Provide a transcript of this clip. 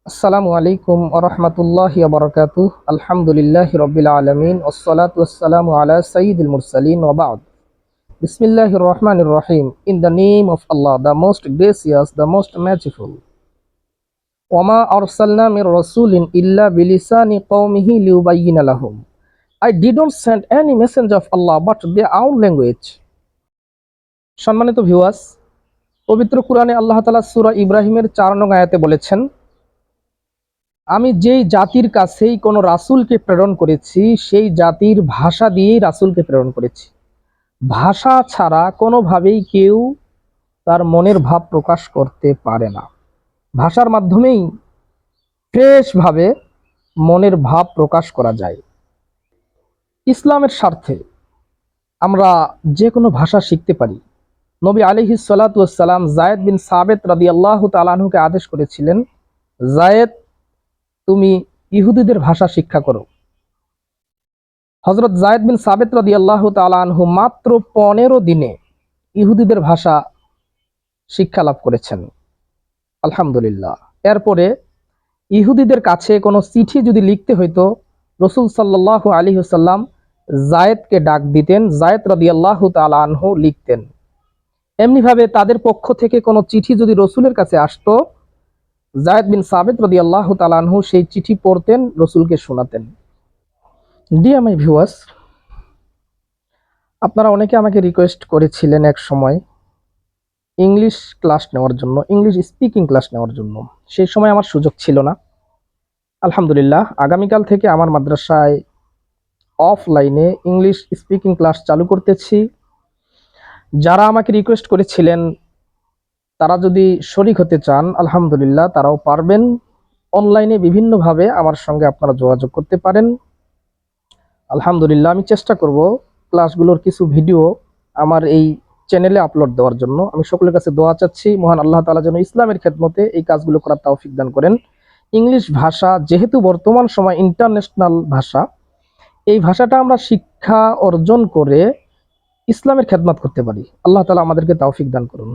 আসসালামু আলাইকুম ওয়া রাহমাতুল্লাহি ওয়া বারাকাতুহু। আলহামদুলিল্লাহি রাব্বিল আলামিন ওয়াসসালাতু ওয়াসসালামু আলা সাইয়্যিদিল মুরসালিন ওয়া বা'দ। বিসমিল্লাহির রহমানির রহিম। In the name of Allah, the most gracious, the most merciful. ওয়া মা আরসালনা মির রাসূলিন ইল্লা বিলিসানি কওমিহি লিয়ুবাইয়িনা লাহুম। I didn't send any messenger of Allah but their own language. সম্মানিত ভিউয়ার্স, পবিত্র কুরআনে আল্লাহ তাআলা সূরা ইব্রাহিমের ৪ নং আয়াতে বলেছেন, আমি যেই জাতির কাছেই কোনো রাসূলকে প্রেরণ করেছি সেই জাতির ভাষা দিয়েই রাসূলকে প্রেরণ করেছি। ভাষা ছাড়া কোনোভাবেই কেউ তার মনের ভাব প্রকাশ করতে পারে না। ভাষার মাধ্যমেই ফ্রেশভাবে মনের ভাব প্রকাশ করা যায়। ইসলামের স্বার্থে আমরা যে কোনো ভাষা শিখতে পারি। নবী আলাইহিস সালাতু ওয়াস সালাম যায়েদ বিন সাবিত রাদিয়াল্লাহু তাআলা আনহুকে আদেশ করেছিলেন, যায়েদ, তুমি ইহুদিদের ভাষা শিক্ষা করো। হযরত যায়েদ বিন সাবিত রাদিয়াল্লাহু তাআলা আনহু মাত্র 15 দিনে ইহুদিদের ভাষা শিক্ষা লাভ করেছেন। আলহামদুলিল্লাহ। এরপরে ইহুদিদের কাছে কোনো চিঠি যদি লিখতে হইতো, রাসূল সাল্লাল্লাহু আলাইহি ওয়াসাল্লাম যায়েদকে ডাক দিতেন, যায়েদ রাদিয়াল্লাহু তাআলা আনহু লিখতেন। এমনিভাবে তাদের পক্ষ থেকে কোনো চিঠি যদি রাসূলের কাছে আসতো, যায়েদ বিন সাবিত রাদিয়াল্লাহু তাআলা আনহু সেই চিঠি পড়তেন, রাসূলকে শোনাতেন। ডিয়ার মাই ভিউয়ার্স, আপনারা অনেকে আমাকে রিকোয়েস্ট করেছিলেন এক সময় ইংলিশ ক্লাস নেওয়ার জন্য, ইংলিশ স্পিকিং ক্লাস নেওয়ার জন্য। সেই সময় আমার সুযোগ ছিল না। আলহামদুলিল্লাহ, আগামীকাল থেকে আমার মাদ্রাসায় অফলাইনে ইংলিশ স্পিকিং ক্লাস চালু করতেছি। যারা আমাকে রিকোয়েস্ট করেছিলেন তারা যদি শরীক হতে চান, আলহামদুলিল্লাহ তারাও পারবেন। অনলাইনে বিভিন্নভাবে আমার সঙ্গে আপনারা যোগাযোগ করতে পারেন। আলহামদুলিল্লাহ, আমি চেষ্টা করব ক্লাসগুলোর কিছু ভিডিও আমার এই চ্যানেলে আপলোড দেওয়ার জন্য। আমি সকলের কাছে দোয়া চাচ্ছি, মহান আল্লাহ তাআলা যেন ইসলামের খেদমতে এই কাজগুলো করার তৌফিক দান করেন। ইংলিশ ভাষা যেহেতু বর্তমান সময় ইন্টারন্যাশনাল ভাষা, এই ভাষাটা আমরা শিক্ষা অর্জন করে ইসলামের খেদমত করতে পারি। আল্লাহ তাআলা আমাদেরকে তৌফিক দান করুন।